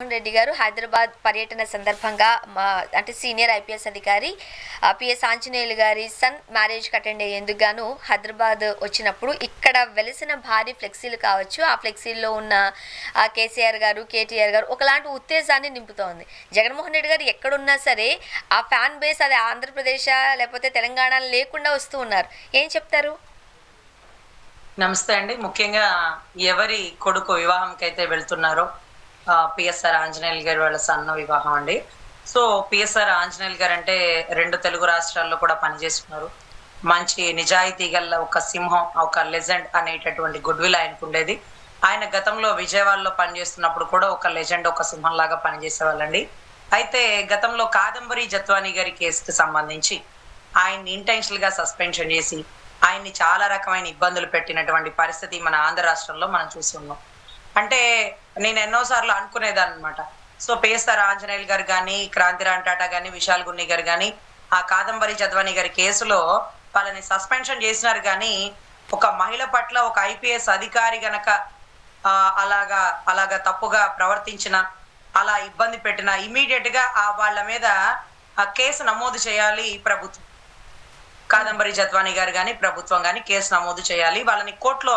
రెడ్డి గారు హైదరాబాద్ పర్యటన సందర్భంగా అంటే సీనియర్ ఐపీఎస్ అధికారి పిఎస్ ఆంజనేయులు గారి సన్ మ్యారేజ్కి అటెండ్ అయ్యేందుకు గాను హైదరాబాద్ వచ్చినప్పుడు ఇక్కడ వెలిసిన భారీ ఫ్లెక్సీలు కావచ్చు, ఆ ఫ్లెక్సీల్లో ఉన్న కేసీఆర్ గారు, కేటీఆర్ గారు ఒకలాంటి ఉత్తేజాన్ని నింపుతోంది. జగన్మోహన్ రెడ్డి గారు ఎక్కడున్నా సరే ఆ ఫ్యాన్ బేస్ అది ఆంధ్రప్రదేశ్ లేకపోతే తెలంగాణ లేకుండా వస్తూ ఉన్నారు. ఏం చెప్తారు? నమస్తే అండి. ముఖ్యంగా ఎవరి కొడుకు వివాహంకి అయితే వెళ్తున్నారో పిఎస్ఆర్ ఆంజనేయులు గారి వాళ్ళ సన్న వివాహం అండి. సో పిఎస్ఆర్ ఆంజనేయులు గారు అంటే 2 తెలుగు రాష్ట్రాల్లో కూడా పనిచేస్తున్నారు. మంచి నిజాయితీ గల ఒక సింహం, ఒక లెజెండ్ అనేటటువంటి గుడ్ విల్ ఆయనకు ఉండేది. ఆయన గతంలో విజయవాడలో పనిచేస్తున్నప్పుడు కూడా ఒక లెజెండ్, ఒక సింహం లాగా పనిచేసేవాళ్ళండి. అయితే గతంలో కాదంబరి జత్వానీ గారి కేసుకి సంబంధించి ఆయన్ని ఇంటెన్షనల్ గా సస్పెన్షన్ చేసి ఆయన్ని చాలా రకమైన ఇబ్బందులు పెట్టినటువంటి పరిస్థితి మన ఆంధ్ర రాష్ట్రంలో మనం చూస్తున్నాం. అంటే నేను ఎన్నోసార్లు అనుకునేదాన్ని అనమాట. సో పిఎస్ఆర్ ఆంజనేయులు గారు కానీ, క్రాంతిరామ్ టాటా కానీ, విశాల్ గున్ని గారు కానీ ఆ కాదంబరి జద్వానీ గారి కేసులో వాళ్ళని సస్పెన్షన్ చేసినారు. కానీ ఒక మహిళ పట్ల ఒక ఐపీఎస్ అధికారి గనక అలాగా తప్పుగా ప్రవర్తించిన, అలా ఇబ్బంది పెట్టిన ఇమీడియట్ గా వాళ్ళ మీద ఆ కేసు నమోదు చేయాలి ప్రభుత్వం. కాదంబరి జత్వానీ గారు కానీ ప్రభుత్వం కానీ కేసు నమోదు చేయాలి, వాళ్ళని కోర్టులో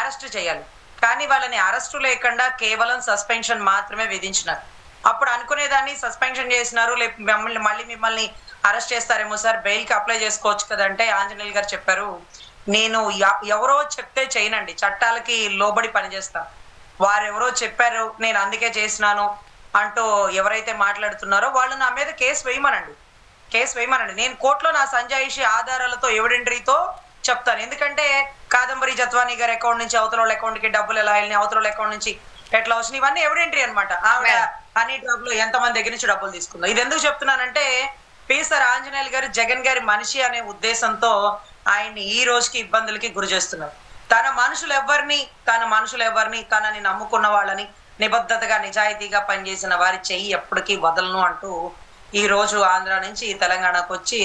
అరెస్ట్ చేయాలి. కానీ వాళ్ళని అరెస్టు లేకుండా కేవలం సస్పెన్షన్ మాత్రమే విధించినారు. అప్పుడు అనుకునేదాన్ని సస్పెన్షన్ చేసినారు, మళ్ళీ మిమ్మల్ని అరెస్ట్ చేస్తారేమో సార్, బెయిల్ కి అప్లై చేసుకోవచ్చు కదంటే ఆంజనేయులు గారు చెప్పారు, నేను ఎవరో చెప్తే చేయనండి, చట్టాలకి లోబడి పనిచేస్తాను, వారెవరో చెప్పారు నేను అందుకే చేసినాను అంటూ ఎవరైతే మాట్లాడుతున్నారో వాళ్ళు నా మీద కేసు వేయమనండి. నేను కోర్టులో నా సంజాయిషి ఆధారాలతో ఎవిడెంటరీతో చెప్తాను. ఎందుకంటే కాదంబరి జత్వానీ గారి అకౌంట్ నుంచి అవతల అకౌంట్ కి డబ్బులు ఎలా వెళ్ళినాయి, అవతల అకౌంట్ నుంచి ఎట్లా వచ్చినాయి, ఇవన్నీ ఎవిడెంటరీ అనమాట. ఆవిడ హనీ డ్రాప్ లో ఎంతమంది దగ్గర నుంచి డబ్బులు తీసుకుందాం. ఇది ఎందుకు చెప్తున్నానంటే పిఎస్ఆర్ ఆంజనేయులు గారు జగన్ గారి మనిషి అనే ఉద్దేశంతో ఆయన్ని ఈ రోజుకి ఇబ్బందులకి గురి చేస్తున్నారు. తన మనుషులు ఎవరిని తనని నమ్ముకున్న వాళ్ళని, నిబద్ధతగా నిజాయితీగా పనిచేసిన వారి చెయ్యి ఎప్పటికీ వదలను అంటూ ఈ రోజు ఆంధ్ర నుంచి తెలంగాణకు వచ్చి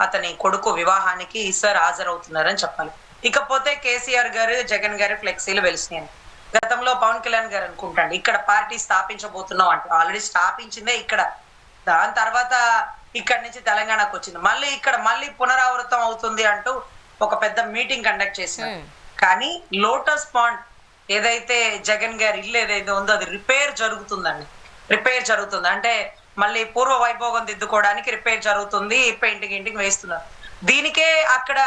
అతని కొడుకు వివాహానికి సార్ హాజరవుతున్నారని చెప్పాలి. ఇకపోతే కేసీఆర్ గారు, జగన్ గారి ఫ్లెక్సీలు వెలిసినాయి. గతంలో పవన్ కళ్యాణ్ గారు అనుకుంటాండి ఇక్కడ పార్టీ స్థాపించబోతున్నాం అంటూ, ఆల్రెడీ స్థాపించిందే ఇక్కడ, దాని తర్వాత ఇక్కడి నుంచి తెలంగాణకు వచ్చింది, మళ్ళీ పునరావృతం అవుతుంది అంటూ ఒక పెద్ద మీటింగ్ కండక్ట్ చేసినారు. కానీ లోటస్ పాండ్ ఏదైతే జగన్ గారి ఇల్లు ఏదైతే ఉందో అది రిపేర్ జరుగుతుంది. అంటే మళ్ళీ పూర్వ వైభోగం దిద్దుకోవడానికి రిపేర్ జరుగుతుంది, ఇంటికి వేస్తున్నారు. దీనికే అక్కడ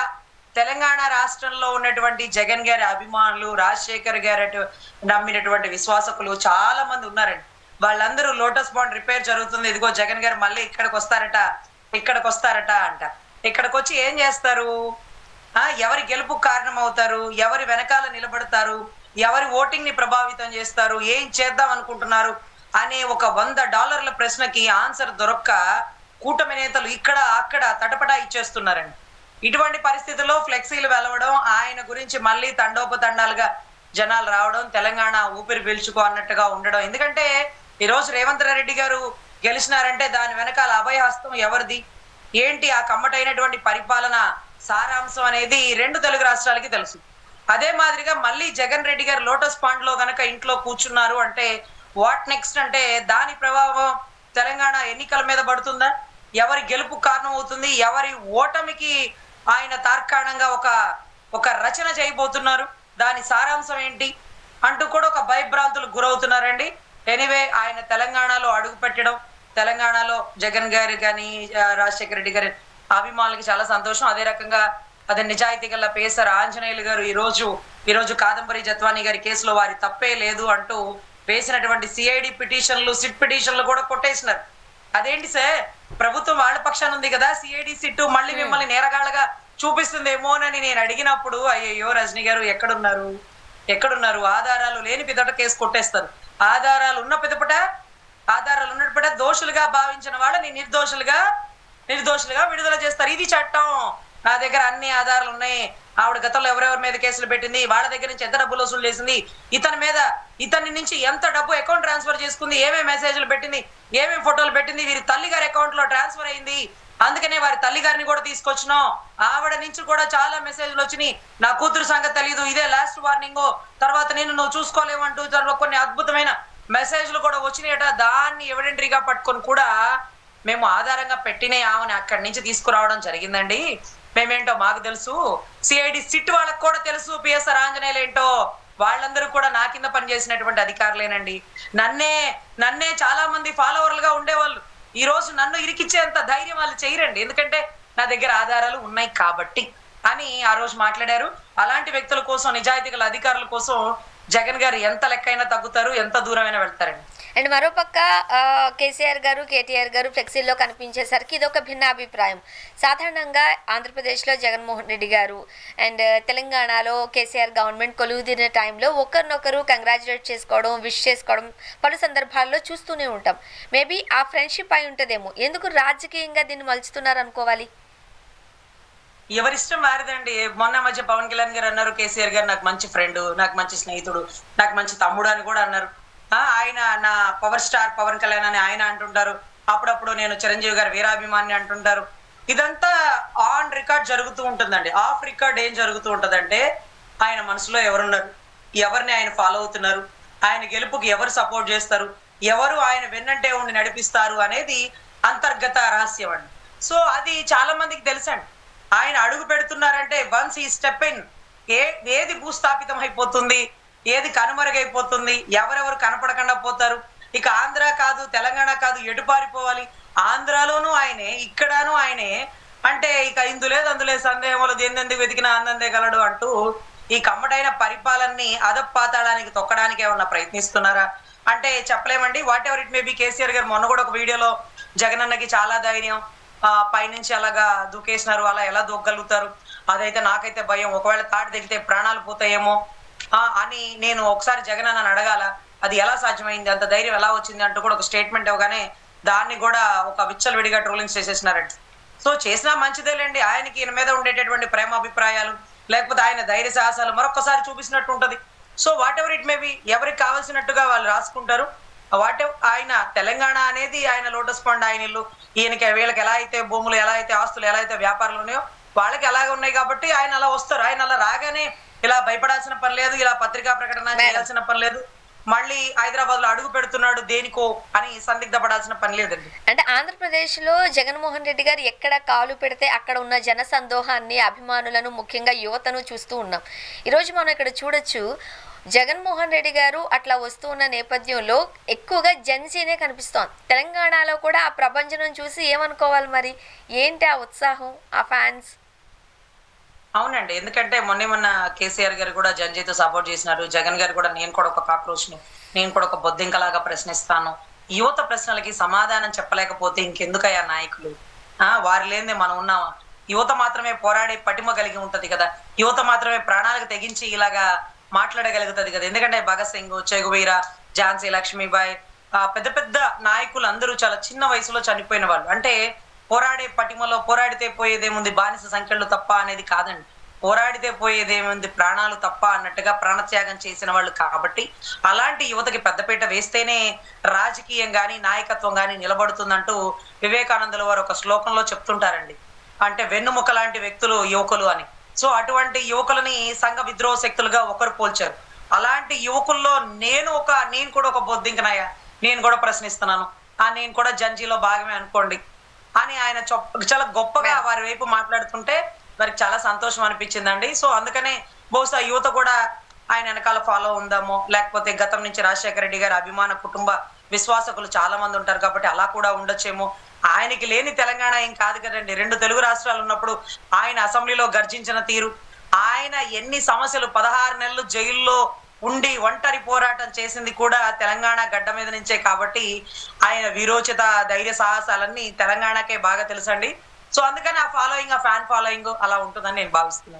తెలంగాణ రాష్ట్రంలో ఉన్నటువంటి జగన్ గారి అభిమానులు, రాజశేఖర్ గారు నమ్మినటువంటి విశ్వాసకులు చాలా మంది ఉన్నారండి. వాళ్ళందరూ లోటస్ పాండ్ రిపేర్ జరుగుతుంది, ఇదిగో జగన్ గారు మళ్ళీ ఇక్కడికి వస్తారట అంట. ఇక్కడికి వచ్చి ఏం చేస్తారు? ఎవరి గెలుపుకు కారణం అవుతారు, ఎవరి వెనకాల నిలబడతారు, ఎవరి ఓటింగ్ ని ప్రభావితం చేస్తారు, ఏం చేద్దాం అనుకుంటున్నారు అనే ఒక $100 ప్రశ్నకి ఆన్సర్ దొరక్క కూటమి నేతలు ఇక్కడ అక్కడ తటపటా ఇచ్చేస్తున్నారండి. ఇటువంటి పరిస్థితుల్లో ఫ్లెక్సీలు వెలవడం, ఆయన గురించి మళ్ళీ తండోపతండాలుగా జనాలు రావడం, తెలంగాణ ఊపిరి పీల్చుకో అన్నట్టుగా ఉండడం. ఎందుకంటే ఈరోజు రేవంత్ రెడ్డి గారు గెలిచినారంటే దాని వెనకాల అభయహస్తం ఎవరిది, ఏంటి ఆ కమ్మటైనటువంటి పరిపాలన సారాంశం అనేది 2 తెలుగు రాష్ట్రాలకి తెలుసు. అదే మాదిరిగా మళ్ళీ జగన్ రెడ్డి గారు లోటస్ పాండ్ లో గనక ఇంట్లో కూర్చున్నారు అంటే వాట్ నెక్స్ట్ అంటే దాని ప్రభావం తెలంగాణ ఎన్నికల మీద పడుతుందా, ఎవరి గెలుపు కారణం అవుతుంది, ఎవరి ఓటమికి ఆయన తార్కాణంగా ఒక రచన చేయబోతున్నారు, దాని సారాంశం ఏంటి అంటూ కూడా ఒక భయభ్రాంతులకు గురవుతున్నారండి. ఎనీవే ఆయన తెలంగాణలో అడుగు పెట్టడం, తెలంగాణలో జగన్ గారి కానీ రాజశేఖర రెడ్డి గారి అభిమానులకి చాలా సంతోషం. అదే రకంగా అదే నిజాయితీ గల పిఎస్ఆర్ ఆంజనేయులు గారు ఈరోజు కాదంబరి జత్వానీ గారి కేసులో వారి తప్పే లేదు అంటూ వేసినటువంటి సిఐడి పిటిషన్లు, సిట్ పిటిషన్లు కూడా కొట్టేసినారు. అదేంటి సార్, ప్రభుత్వం వాళ్ళ పక్షాన ఉంది కదా, సిఐడి సిట్టు మళ్ళీ మిమ్మల్ని నేరగాళ్ళగా చూపిస్తుందేమోనని నేను అడిగినప్పుడు అయ్యో రజనీ గారు ఎక్కడున్నారు, ఆధారాలు లేని పిదట కేసు కొట్టేస్తారు, ఆధారాలు ఉన్నప్పట దోషులుగా భావించిన వాళ్ళని నిర్దోషులుగా విడుదల చేస్తారు. ఇది చట్టం, నా దగ్గర అన్ని ఆధారాలు ఉన్నాయి, ఆవిడ గతంలో ఎవరెవరి మీద కేసులు పెట్టింది, వాళ్ళ దగ్గర నుంచి ఎంత డబ్బులు వసూలు చేసింది, ఇతని నుంచి ఎంత డబ్బు అకౌంట్ ట్రాన్స్ఫర్ చేసుకుంది, ఏమేమి మెసేజ్లు పెట్టింది, ఏమేమి ఫోటోలు పెట్టింది, వీరి తల్లి గారి అకౌంట్ లో ట్రాన్స్ఫర్ అయింది, అందుకనే వారి తల్లి గారిని కూడా తీసుకొచ్చినాం, ఆవిడ నుంచి కూడా చాలా మెసేజ్లు వచ్చినాయి, నా కూతురు సంగతి తెలియదు, ఇదే లాస్ట్ వార్నింగ్, తర్వాత నువ్వు చూసుకోలేవు అంటూ కొన్ని అద్భుతమైన మెసేజ్లు కూడా వచ్చినాయట. దాన్ని ఎవిడెంటరీగా పట్టుకొని కూడా మేము ఆధారంగా పెట్టిన ఆమెను అక్కడి నుంచి తీసుకురావడం జరిగిందండి. మేమేంటో మాకు తెలుసు, సిఐడి సిట్ వాళ్ళకి కూడా తెలుసు పిఎస్ఆర్ ఆంజనేయులు ఏంటో. వాళ్ళందరూ కూడా నా కింద పనిచేసినటువంటి అధికారులేనండి. నన్నే చాలా మంది ఫాలోవర్లుగా ఉండేవాళ్ళు. ఈ రోజు నన్ను ఇరికిచ్చేంత ధైర్యం వాళ్ళు చేయరండి, ఎందుకంటే నా దగ్గర ఆధారాలు ఉన్నాయి కాబట్టి అని ఆ రోజు మాట్లాడారు. అలాంటి వ్యక్తుల కోసం, నిజాయితీ గల అధికారుల కోసం జగన్ గారు ఎంత లెక్కైనా తగ్గుతారు, ఎంత దూరమైనా వెళ్తారండి. అండ్ మరోపక్క కేసీఆర్ గారు, కేటీఆర్ గారు ఫ్లెక్సీల్లో కనిపించేసరికి ఇది ఒక భిన్న అభిప్రాయం. సాధారణంగా ఆంధ్రప్రదేశ్లో జగన్మోహన్ రెడ్డి గారు అండ్ తెలంగాణలో కేసీఆర్ గవర్నమెంట్ కొలువుదీరిన టైంలో ఒకరినొకరు కంగ్రాచులేట్ చేసుకోవడం, విష్ చేసుకోవడం పలు సందర్భాల్లో చూస్తూనే ఉంటాం. మేబీ ఆ ఫ్రెండ్షిప్ అయి ఉంటుందేమో. ఎందుకు రాజకీయంగా దీన్ని మలుచుతున్నారు అనుకోవాలి? ఎవరిష్టం వారిదండి. మొన్న మధ్య పవన్ కళ్యాణ్ గారు అన్నారు, కేసీఆర్ గారు నాకు మంచి ఫ్రెండ్, నాకు మంచి స్నేహితుడు, నాకు మంచి తమ్ముడు అని కూడా అన్నారు. ఆయన నా పవర్ స్టార్ పవన్ కళ్యాణ్ అని ఆయన అంటుంటారు. అప్పుడప్పుడు నేను చిరంజీవి గారు వీరాభిమాని అంటుంటారు. ఇదంతా ఆన్ రికార్డ్ జరుగుతూ ఉంటుందండి. ఆఫ్ రికార్డ్ ఏం జరుగుతూ ఉంటదంటే, ఆయన మనసులో ఎవరున్నారు, ఎవరిని ఆయన ఫాలో అవుతున్నారు, ఆయన గెలుపుకి ఎవరు సపోర్ట్ చేస్తారు, ఎవరు ఆయన వెన్నంటే ఉండి నడిపిస్తారు అనేది అంతర్గత రహస్యం అండి. సో అది చాలా మందికి తెలుసండి. ఆయన అడుగు పెడుతున్నారంటే వన్స్ ఈ స్టెప్ ఇన్, ఏది భూస్థాపితం అయిపోతుంది, ఏది కనుమరుగైపోతుంది, ఎవరెవరు కనపడకుండా పోతారు. ఇక ఆంధ్ర కాదు, తెలంగాణ కాదు, ఎటు పారిపోవాలి. ఆంధ్రాలోనూ ఆయనే, ఇక్కడను ఆయనే అంటే ఇక ఇందులేదు అందులేదు సందేహంలో దేందెందుకు వెతికినా అందందే గలడు అంటూ ఈ కమ్మటైన పరిపాలనని అదపాతాడానికి తొక్కడానికి ఏమన్నా ప్రయత్నిస్తున్నారా అంటే చెప్పలేమండి. What ever it may be. KCR గారు మొన్న కూడా ఒక వీడియోలో జగనన్నకి చాలా ధైర్యం, పైనుంచి అలాగా దూకేసినారు, అలా ఎలా దూకగలుగుతారు, అదైతే నాకైతే భయం, ఒకవేళ తాటి తగిలితే ప్రాణాలు పోతాయేమో అని నేను ఒకసారి జగన్ అన్నని అడగాల, అది ఎలా సాధ్యమైంది, అంత ధైర్యం ఎలా వచ్చింది అంటూ కూడా ఒక స్టేట్మెంట్ ఇవ్వగానే దాన్ని కూడా ఒక విచ్చలవిడిగా ట్రోలింగ్స్ చేసేసినారండి. సో చేసినా మంచిదేలేండి. ఆయనకి ఈయన మీద ఉండేటటువంటి ప్రేమ అభిప్రాయాలు, లేకపోతే ఆయన ధైర్య సాహసాలు మరొకసారి చూపించినట్టు ఉంటది. So what ever it may be, ఎవరికి కావాల్సినట్టుగా వాళ్ళు రాసుకుంటారు. ఆయన తెలంగాణ అనేది ఆయన లోటస్ పండ్, ఆయన ఇల్లు, ఈయనకి వీళ్ళకి ఎలా అయితే భూములు, ఎలా అయితే ఆస్తులు, ఎలా అయితే వ్యాపారాలు ఉన్నాయో వాళ్ళకి అలాగే ఉన్నాయి కాబట్టి ఆయన అలా వస్తారు. ఆయన అలా రాగానే ఇలా భయపడాల్సిన పని లేదు, ఇలా పత్రికా ప్రకటన చేయాల్సిన పని లేదు, మళ్ళీ హైదరాబాద్ లో అడుగు పెడుతున్నాడు దేనికో అని సందిగ్ధ పడాల్సిన పని లేదండి. అంటే ఆంధ్రప్రదేశ్ లో జగన్మోహన్ రెడ్డి గారు ఎక్కడ కాలు పెడితే అక్కడ ఉన్న జన సందోహాన్ని, అభిమానులను, ముఖ్యంగా యువతను చూస్తూ ఉన్నాం. ఈరోజు మనం ఇక్కడ చూడొచ్చు, జగన్మోహన్ రెడ్డి గారు అట్లా వస్తూ ఉన్న నేపథ్యంలో ఎక్కువగా జెన్సీనే కనిపిస్తోంది. తెలంగాణలో కూడా ఆ ప్రభంజనం చూసి ఏమనుకోవాలి మరి? ఏంటి ఆ ఉత్సాహం, ఆ ఫ్యాన్స్? అవునండి, ఎందుకంటే మొన్న కేసీఆర్ గారు కూడా జంజీతో సపోర్ట్ చేసినారు. జగన్ గారు కూడా నేను కూడా ఒక కాక్రోచ్ని, నేను కూడా ఒక బొద్దింకలాగా ప్రశ్నిస్తాను. యువత ప్రశ్నలకి సమాధానం చెప్పలేకపోతే ఇంకెందుకయ్యా నాయకులు? వారి లేనిదే మనం ఉన్నామా? యువత మాత్రమే పోరాడే పటిమ కలిగి ఉంటది కదా, యువత మాత్రమే ప్రాణాలకు తెగించి ఇలాగా మాట్లాడగలుగుతుంది కదా. ఎందుకంటే భగత్ సింగ్, చెగువీరా, ఝాన్సీ లక్ష్మీబాయి, పెద్ద పెద్ద నాయకులు అందరూ చాలా చిన్న వయసులో చనిపోయిన వాళ్ళు. అంటే పోరాడే పటిమలో పోరాడితే పోయేదేముంది, బానిస సంఖ్యలు తప్ప అనేది కాదండి. పోరాడితే పోయేదేముంది, ప్రాణాలు తప్ప అన్నట్టుగా ప్రాణత్యాగం చేసిన వాళ్ళు కాబట్టి అలాంటి యువతకి పెద్దపీట వేస్తేనే రాజకీయం గాని నాయకత్వం గాని నిలబడుతుందంటూ వివేకానందుల వారు ఒక శ్లోకంలో చెప్తుంటారండి. అంటే వెన్నుముక లాంటి వ్యక్తులు యువకులు అని. సో అటువంటి యువకులని సంఘ విద్రోహ శక్తులుగా ఒకరు పోల్చారు. అలాంటి యువకుల్లో నేను కూడా ఒక బొద్దింకనయ్యా, నేను కూడా ప్రశ్నిస్తున్నాను, నేను కూడా జంజీలో భాగమే అనుకోండి అని ఆయన చాలా గొప్పగా వారి వైపు మాట్లాడుతుంటే వారికి చాలా సంతోషం అనిపించిందండి. సో అందుకనే బహుశా యువత కూడా ఆయన వెనకాల ఫాలో ఉందామో, లేకపోతే గతం నుంచి రాజశేఖర రెడ్డి గారి అభిమాన కుటుంబ విశ్వాసకులు చాలా మంది ఉంటారు కాబట్టి అలా కూడా ఉండొచ్చేమో. ఆయనకి లేని తెలంగాణ ఏం కాదు కదండి. 2 తెలుగు రాష్ట్రాలు ఉన్నప్పుడు ఆయన అసెంబ్లీలో గర్జించిన తీరు, ఆయన ఎన్ని సమస్యలు 16 నెలలు జైల్లో ఉండి ఒంటరి పోరాటం చేసింది కూడా తెలంగాణ గడ్డ మీద నుంచే కాబట్టి ఆయన వీరోచిత ధైర్య సాహసాలన్నీ తెలంగాణకే బాగా తెలుసండి. సో అందుకని ఆ ఫ్యాన్ ఫాలోయింగ్ అలా ఉంటుందని నేను భావిస్తున్నాను.